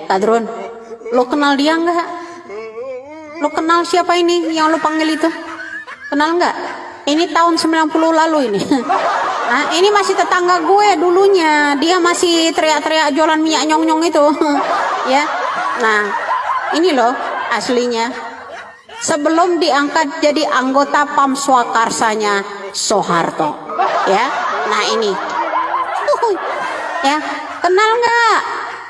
Kadrun, lo kenal dia nggak? Lo kenal siapa ini yang lo panggil itu? Kenal nggak? Ini tahun 90 lalu ini. Nah, ini masih tetangga gue dulunya. Dia masih teriak-teriak jualan minyak nyong-nyong itu. Ya. Nah, ini loh aslinya. Sebelum diangkat jadi anggota PAM Swakarsanya Soeharto. Ya. Nah, ini. Ya, kenal nggak?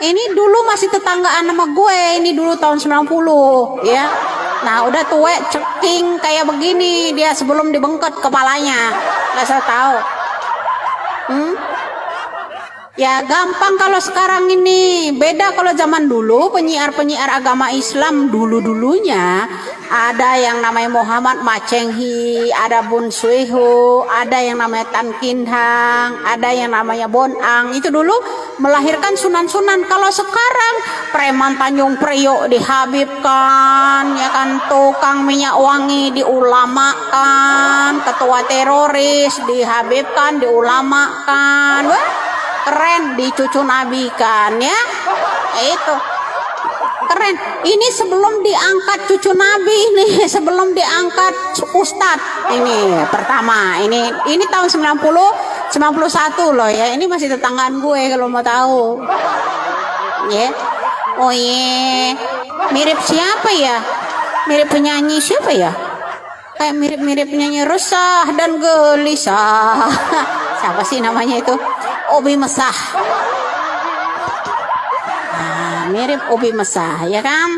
Ini dulu masih tetanggaan sama gue. Ini dulu tahun 90, ya. Nah, udah tua ceking kayak begini dia sebelum dibengket kepalanya. Nggak saya tahu. Ya gampang kalau sekarang ini. Beda kalau zaman dulu penyiar-penyiar agama Islam dulu-dulunya ada yang namanya Muhammad Macenghi, ada Bun Sueho, ada yang namanya Tan Kinhang, ada yang namanya Bonang. Itu dulu melahirkan sunan-sunan. Kalau sekarang preman Tanjung Priok dihabibkan, ya kan, tukang minyak wangi diulamakan, ketua teroris dihabibkan, diulamakan. Wah, keren, dicucu nabikan, ya. Itu keren. Ini sebelum diangkat cucu nabi nih, sebelum diangkat ustadz ini pertama. Ini tahun 91 loh ya. Ini masih tetanggaan gue kalau mau tahu. Ya. Oh iya. Mirip siapa ya? Mirip penyanyi siapa ya? Kayak mirip-mirip penyanyi resah dan gelisah. Siapa sih namanya itu? Obi Mesah. Nah, mirip Obi Mesah, ya kan?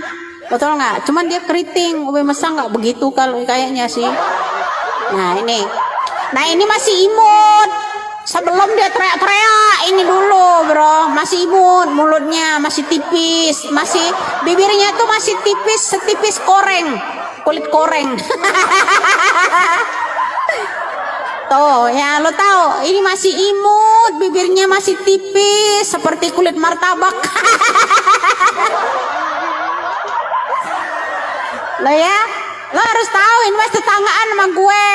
Betul nggak? Cuman dia keriting. Obi Mesah nggak begitu kalau kayaknya sih. Nah ini. Nah ini masih imut. Sebelum dia teriak-teriak ini dulu, bro. Masih imut, mulutnya masih tipis, masih bibirnya tuh masih tipis, setipis koreng, kulit koreng. Tuh ya, lo tahu ini masih imut, bibirnya masih tipis seperti kulit martabak. Lo ya, lo harus tahu ini masih tetanggaan sama gue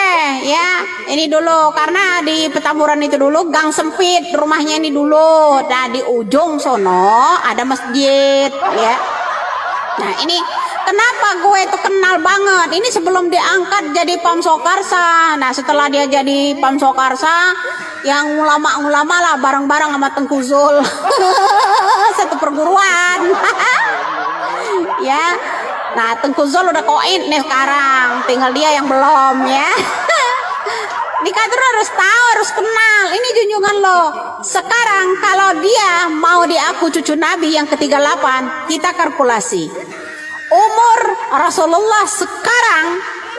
ya. Ini dulu karena di Petamburan itu dulu gang sempit rumahnya ini dulu. Nah di ujung sono ada masjid ya. Nah ini kenapa gue itu kenal banget. Ini sebelum diangkat jadi PAM Swakarsa. Nah setelah dia jadi PAM Swakarsa, yang ulama-ulama lah bareng-bareng sama Tengku Zul. Satu perguruan. Ya. Nah Tengku Zul udah koin nih sekarang, tinggal dia yang belum ya. Ini Kadrun harus tahu, harus kenal. Ini junjungan lo. Sekarang kalau dia mau diaku cucu Nabi yang ke-38, kita kalkulasi. Umur Rasulullah sekarang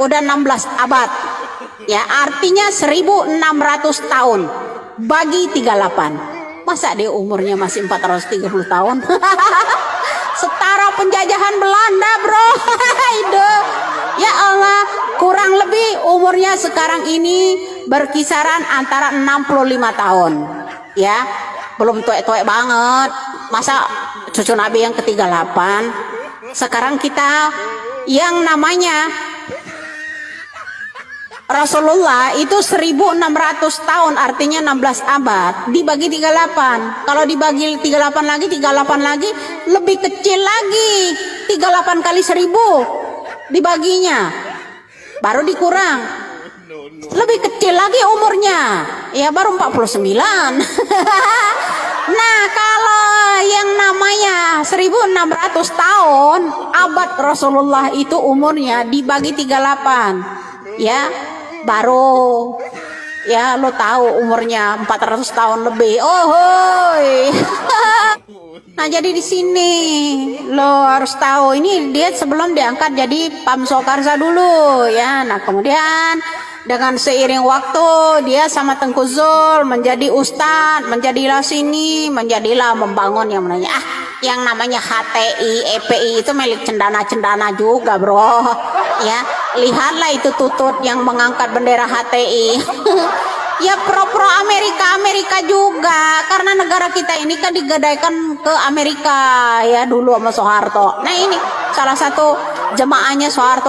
udah 16 abad. Ya, artinya 1600 tahun bagi 38. Masa dia umurnya masih 430 tahun? Setara penjajahan Belanda, bro. Ya Allah, kurang lebih umurnya sekarang ini berkisaran antara 65 tahun. Ya, belum tuek-tuek banget. Masa cucu Nabi yang ke-38? Sekarang kita yang namanya Rasulullah itu 1600 tahun, artinya 16 abad dibagi 38. Kalau dibagi 38 lagi lebih kecil lagi. 38 kali 1000 dibaginya baru dikurang. Lebih kecil lagi umurnya. Ya baru 49. Nah, kalau yang namanya 1600 tahun, abad Rasulullah itu umurnya dibagi 38. Ya, baru ya lo tahu umurnya 400 tahun lebih. Oh, hoi. Nah, jadi di sini lo harus tahu ini dia sebelum diangkat jadi PAM Swakarsa dulu ya. Nah, kemudian dengan seiring waktu dia sama Tengku Zul menjadi ustadz, menjadilah sini, menjadilah membangun yang namanya HTI, EPI itu milik cendana-cendana juga, bro. Ya, lihatlah itu tutut yang mengangkat bendera HTI. Ya pro-pro Amerika juga, karena negara kita ini kan digadaikan ke Amerika ya dulu sama Soeharto. Nah ini salah satu jemaahnya Soeharto.